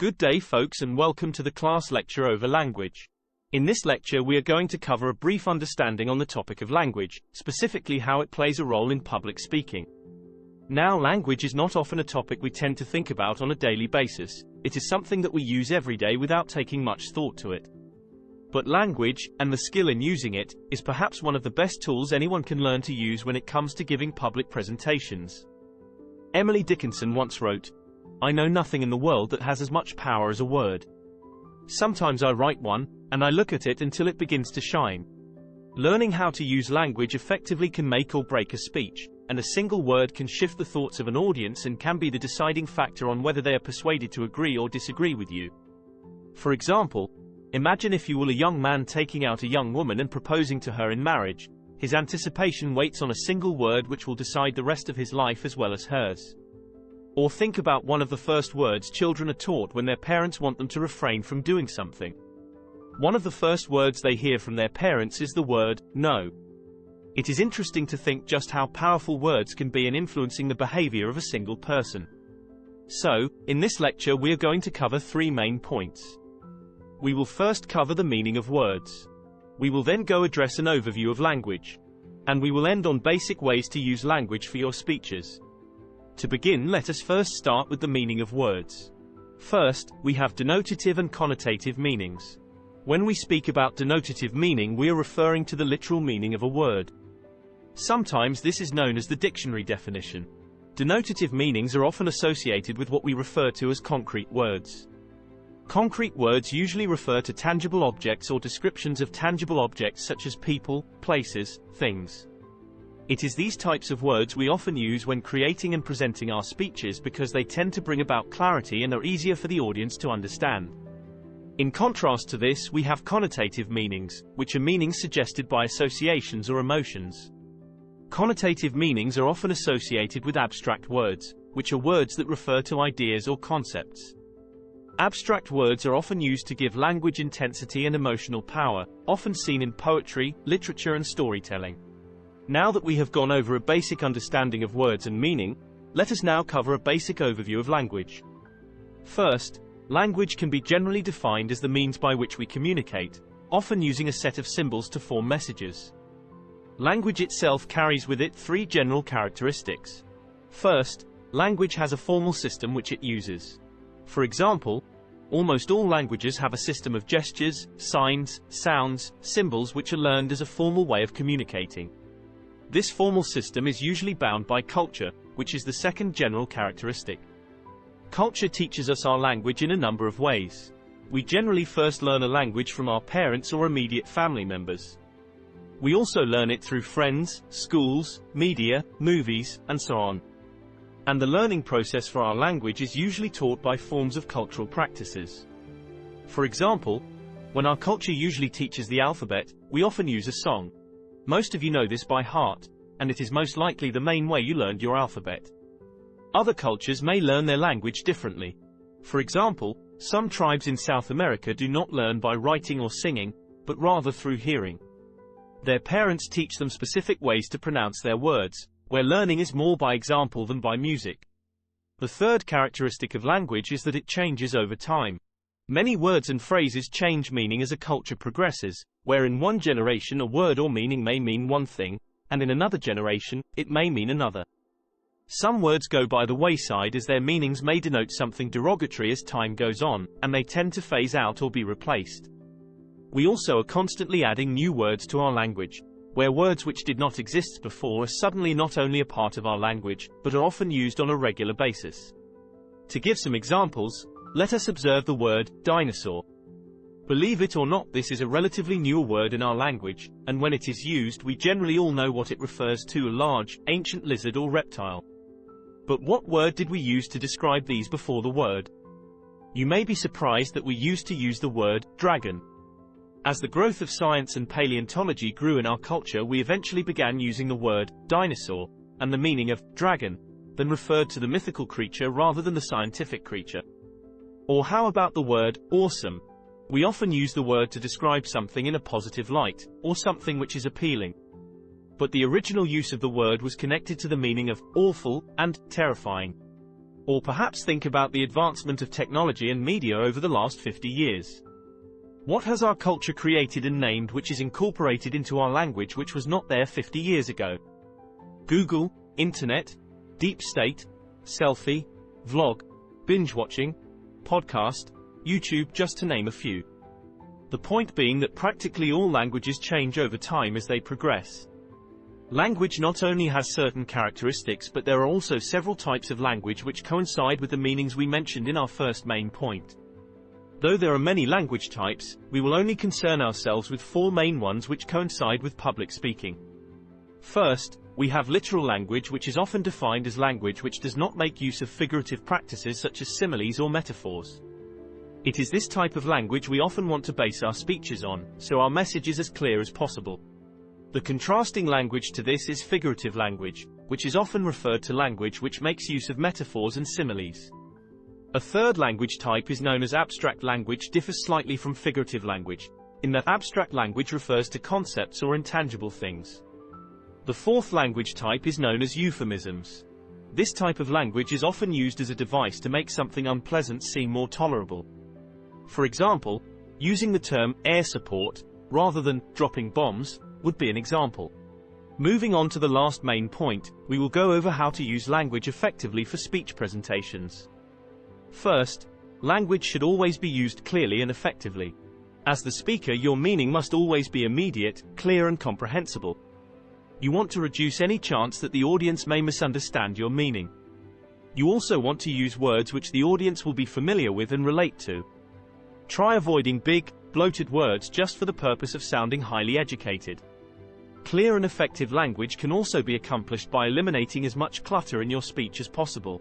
Good day folks, and welcome to the class lecture over language. In this lecture we are going to cover a brief understanding on the topic of language, specifically how it plays a role in public speaking. Now, language is not often a topic we tend to think about on a daily basis. It is something that we use every day without taking much thought to it. But language, and the skill in using it, is perhaps one of the best tools anyone can learn to use when it comes to giving public presentations. Emily Dickinson once wrote, "I know nothing in the world that has as much power as a word. Sometimes I write one, and I look at it until it begins to shine." Learning how to use language effectively can make or break a speech, and a single word can shift the thoughts of an audience and can be the deciding factor on whether they are persuaded to agree or disagree with you. For example, imagine if you were a young man taking out a young woman and proposing to her in marriage. His anticipation waits on a single word which will decide the rest of his life as well as hers. Or think about one of the first words children are taught when their parents want them to refrain from doing something. One of the first words they hear from their parents is the word, no. It is interesting to think just how powerful words can be in influencing the behavior of a single person. So, in this lecture we are going to cover three main points. We will first cover the meaning of words. We will then go address an overview of language. And we will end on basic ways to use language for your speeches. To begin, let us first start with the meaning of words. First, we have denotative and connotative meanings. When we speak about denotative meaning, we are referring to the literal meaning of a word. Sometimes this is known as the dictionary definition. Denotative meanings are often associated with what we refer to as concrete words. Concrete words usually refer to tangible objects or descriptions of tangible objects such as people, places, things. It is these types of words we often use when creating and presenting our speeches because they tend to bring about clarity and are easier for the audience to understand. In contrast to this, we have connotative meanings, which are meanings suggested by associations or emotions. Connotative meanings are often associated with abstract words, which are words that refer to ideas or concepts. Abstract words are often used to give language intensity and emotional power, often seen in poetry, literature and storytelling. Now that we have gone over a basic understanding of words and meaning, let us now cover a basic overview of language. First, language can be generally defined as the means by which we communicate, often using a set of symbols to form messages. Language itself carries with it three general characteristics. First, language has a formal system which it uses. For example, almost all languages have a system of gestures, signs, sounds, symbols which are learned as a formal way of communicating. This formal system is usually bound by culture, which is the second general characteristic. Culture teaches us our language in a number of ways. We generally first learn a language from our parents or immediate family members. We also learn it through friends, schools, media, movies, and so on. And the learning process for our language is usually taught by forms of cultural practices. For example, when our culture usually teaches the alphabet, we often use a song. Most of you know this by heart, and it is most likely the main way you learned your alphabet. Other cultures may learn their language differently. For example, some tribes in South America do not learn by writing or singing, but rather through hearing. Their parents teach them specific ways to pronounce their words, where learning is more by example than by music. The third characteristic of language is that it changes over time. Many words and phrases change meaning as a culture progresses, where in one generation a word or meaning may mean one thing, and in another generation, it may mean another. Some words go by the wayside as their meanings may denote something derogatory as time goes on, and they tend to phase out or be replaced. We also are constantly adding new words to our language, where words which did not exist before are suddenly not only a part of our language, but are often used on a regular basis. To give some examples, let us observe the word dinosaur. Believe it or not, this is a relatively newer word in our language, and when it is used we generally all know what it refers to: a large, ancient lizard or reptile. But what word did we use to describe these before the word? You may be surprised that we used to use the word dragon. As the growth of science and paleontology grew in our culture, we eventually began using the word dinosaur, and the meaning of dragon, then referred to the mythical creature rather than the scientific creature. Or how about the word awesome? We often use the word to describe something in a positive light, or something which is appealing. But the original use of the word was connected to the meaning of awful and terrifying. Or perhaps think about the advancement of technology and media over the last 50 years. What has our culture created and named which is incorporated into our language which was not there 50 years ago? Google, Internet, Deep State, Selfie, Vlog, Binge watching, Podcast, YouTube, just to name a few. The point being that practically all languages change over time as they progress. Language not only has certain characteristics, but there are also several types of language which coincide with the meanings we mentioned in our first main point. Though there are many language types, we will only concern ourselves with 4 main ones which coincide with public speaking. First, we have literal language, which is often defined as language which does not make use of figurative practices such as similes or metaphors. It is this type of language we often want to base our speeches on, so our message is as clear as possible. The contrasting language to this is figurative language, which is often referred to language which makes use of metaphors and similes. A third language type is known as abstract language, differs slightly from figurative language, in that abstract language refers to concepts or intangible things. The fourth language type is known as euphemisms. This type of language is often used as a device to make something unpleasant seem more tolerable. For example, using the term air support, rather than dropping bombs, would be an example. Moving on to the last main point, we will go over how to use language effectively for speech presentations. First, language should always be used clearly and effectively. As the speaker, your meaning must always be immediate, clear and comprehensible. You want to reduce any chance that the audience may misunderstand your meaning. You also want to use words which the audience will be familiar with and relate to. Try avoiding big, bloated words just for the purpose of sounding highly educated. Clear and effective language can also be accomplished by eliminating as much clutter in your speech as possible.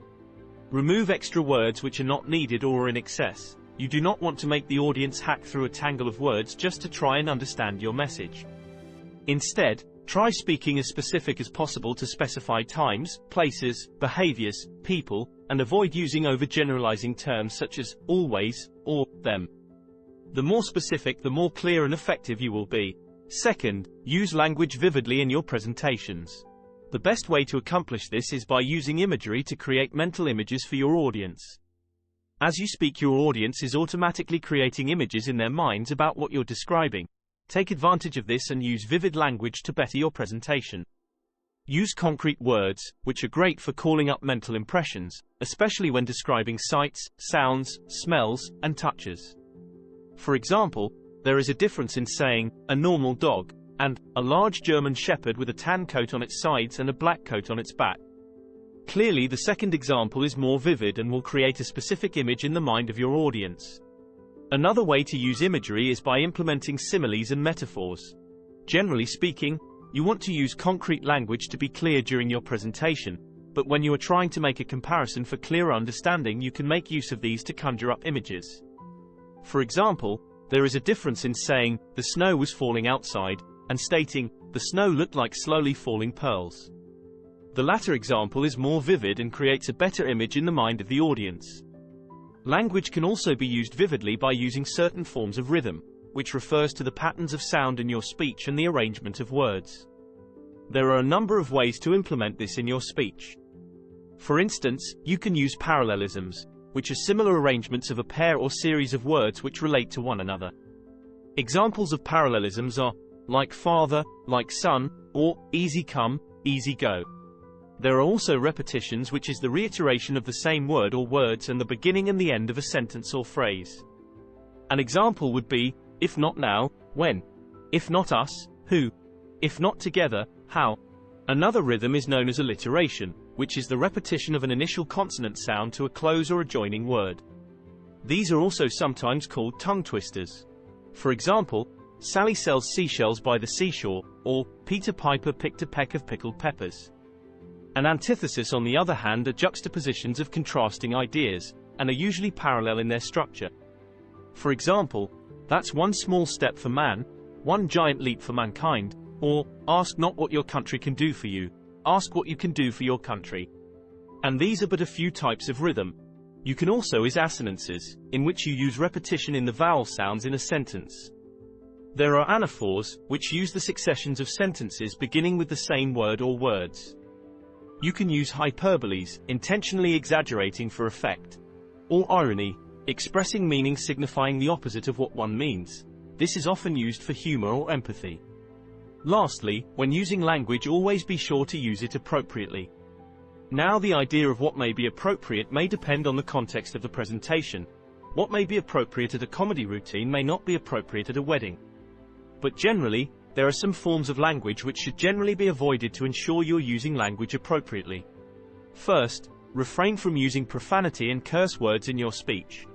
Remove extra words which are not needed or are in excess. You do not want to make the audience hack through a tangle of words just to try and understand your message. Instead, try speaking as specific as possible to specify times, places, behaviors, people, and avoid using overgeneralizing terms such as always or them. The more specific, the more clear and effective you will be. Second, use language vividly in your presentations. The best way to accomplish this is by using imagery to create mental images for your audience. As you speak, your audience is automatically creating images in their minds about what you're describing. Take advantage of this and use vivid language to better your presentation. Use concrete words, which are great for calling up mental impressions, especially when describing sights, sounds, smells, and touches. For example, there is a difference in saying, a normal dog, and a large German shepherd with a tan coat on its sides and a black coat on its back. Clearly, the second example is more vivid and will create a specific image in the mind of your audience. Another way to use imagery is by implementing similes and metaphors. Generally speaking, you want to use concrete language to be clear during your presentation, but when you are trying to make a comparison for clearer understanding, you can make use of these to conjure up images. For example, there is a difference in saying, the snow was falling outside, and stating, the snow looked like slowly falling pearls. The latter example is more vivid and creates a better image in the mind of the audience. Language can also be used vividly by using certain forms of rhythm, which refers to the patterns of sound in your speech and the arrangement of words. There are a number of ways to implement this in your speech. For instance, you can use parallelisms, which are similar arrangements of a pair or series of words which relate to one another. Examples of parallelisms are, like father, like son, or easy come, easy go. There are also repetitions, which is the reiteration of the same word or words and the beginning and the end of a sentence or phrase. An example would be, if not now, when? If not us, who? If not together, how? Another rhythm is known as alliteration, which is the repetition of an initial consonant sound to a close or adjoining word. These are also sometimes called tongue twisters. For example, Sally sells seashells by the seashore, or Peter Piper picked a peck of pickled peppers. An antithesis, on the other hand, are juxtapositions of contrasting ideas, and are usually parallel in their structure. For example, that's one small step for man, one giant leap for mankind, or ask not what your country can do for you, ask what you can do for your country. And these are but a few types of rhythm. You can also use assonances, in which you use repetition in the vowel sounds in a sentence. There are anaphors, which use the successions of sentences beginning with the same word or words. You can use hyperboles, intentionally exaggerating for effect, or irony, expressing meaning signifying the opposite of what one means. This is often used for humor or empathy. Lastly, when using language, always be sure to use it appropriately. Now, the idea of what may be appropriate may depend on the context of the presentation. What may be appropriate at a comedy routine may not be appropriate at a wedding. But generally, there are some forms of language which should generally be avoided to ensure you're using language appropriately. First, refrain from using profanity and curse words in your speech.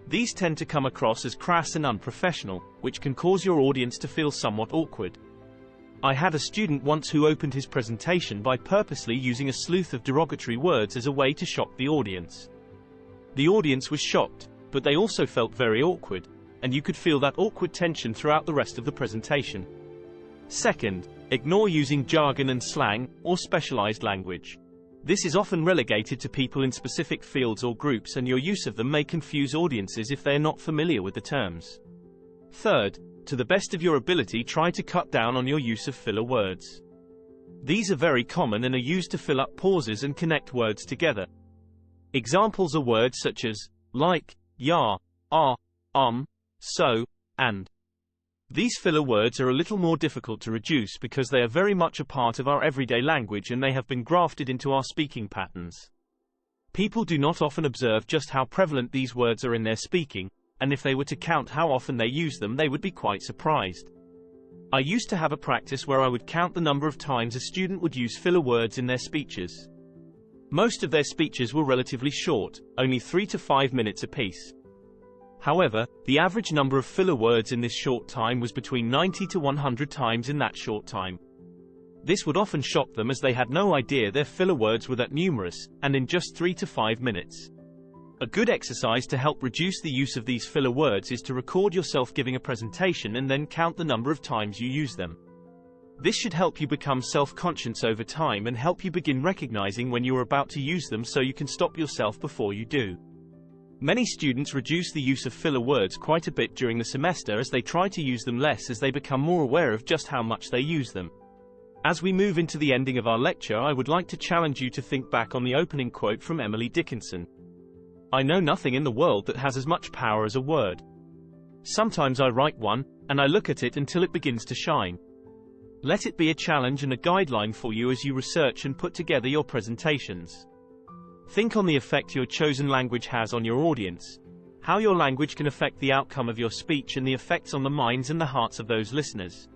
These tend to come across as crass and unprofessional, which can cause your audience to feel somewhat awkward. I had a student once who opened his presentation by purposely using a sleuth of derogatory words as a way to shock the audience. The audience was shocked, but they also felt very awkward, and you could feel that awkward tension throughout the rest of the presentation. Second, ignore using jargon and slang, or specialized language. This is often relegated to people in specific fields or groups, and your use of them may confuse audiences if they are not familiar with the terms. Third, to the best of your ability, try to cut down on your use of filler words. These are very common and are used to fill up pauses and connect words together. Examples are words such as like, yeah, so, and. These filler words are a little more difficult to reduce because they are very much a part of our everyday language and they have been grafted into our speaking patterns. People do not often observe just how prevalent these words are in their speaking, and if they were to count how often they use them, they would be quite surprised. I used to have a practice where I would count the number of times a student would use filler words in their speeches. Most of their speeches were relatively short, only 3 to 5 minutes apiece. However, the average number of filler words in this short time was between 90 to 100 times in that short time. This would often shock them as they had no idea their filler words were that numerous, and in just 3 to 5 minutes. A good exercise to help reduce the use of these filler words is to record yourself giving a presentation and then count the number of times you use them. This should help you become self-conscious over time and help you begin recognizing when you are about to use them so you can stop yourself before you do. Many students reduce the use of filler words quite a bit during the semester as they try to use them less as they become more aware of just how much they use them. As we move into the ending of our lecture, I would like to challenge you to think back on the opening quote from Emily Dickinson. I know nothing in the world that has as much power as a word. Sometimes I write one, and I look at it until it begins to shine. Let it be a challenge and a guideline for you as you research and put together your presentations. Think on the effect your chosen language has on your audience, how your language can affect the outcome of your speech and the effects on the minds and the hearts of those listeners.